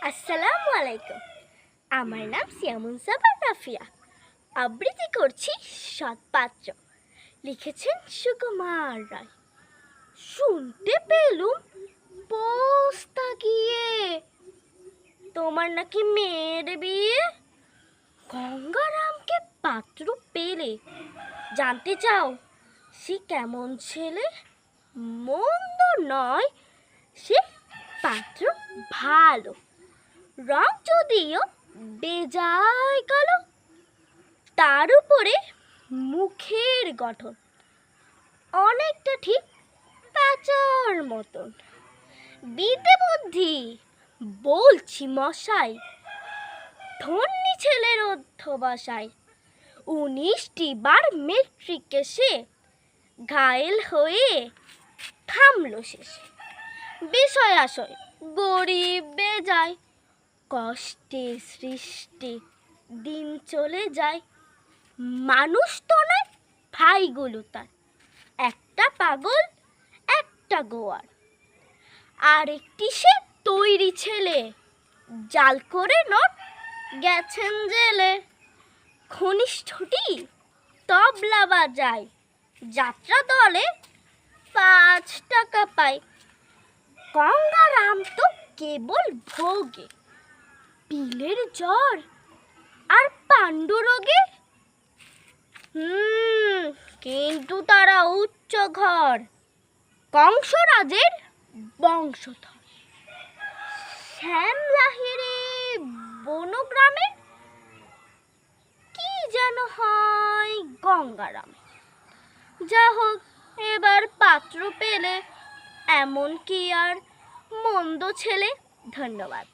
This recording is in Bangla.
আসসালামু আলাইকুম। আমার নাম সিয়ামুনসাবা রাফিয়া। আবৃত্তি করছি সৎপাত্র। লিখেছেন সুকুমার রায়। শুনতে পেলুম পোস্তা গিয়ে তোমার নাকি মেয়ের বিয়ে। গঙ্গারামকে পাত্র পেলে জানতে চাও সে কেমন ছেলে? মন্দ নয়, সে পাত্র ভালো, রং যদিও বেজায় কালো, তার উপরে মুখের গঠন অনেকটা ঠিক প্যাঁচার মতন। বিদ্যে বুদ্ধি বলছি মশাই, ধন্যী ছেলের অধ্যবসায়। 19টি বার মেট্রিকে সে ঘায়েল হয়ে থামলো শেষে। বিষয় আশয় গরিব বেজায়, কষ্টে সৃষ্টি দিন চলে যায়। মানুষ তো নয় ভাইগুলো তার, একটা পাগল একটা গোয়ার। আরেকটি সে তৈরি ছেলে, জাল করে নোট গেছেন জেলে। ঘনিষ্ঠটি তবলা বাজায়, যাত্রা দলে 5 টাকা পায়। গঙ্গারাম তো কেবল ভোগে, পিলের জ্বর আর পাণ্ডুরোগে। কিন্তু তারা উচ্চ ঘর, কংসরাজের বংশধর। শ্যামলাহিড়ি বনগ্রামে কি যেন হয় গঙ্গারামে। যা হোক, এবার পাত্র পেলে এমন কি আর মন্দ ছেলে। ধন্যবাদ।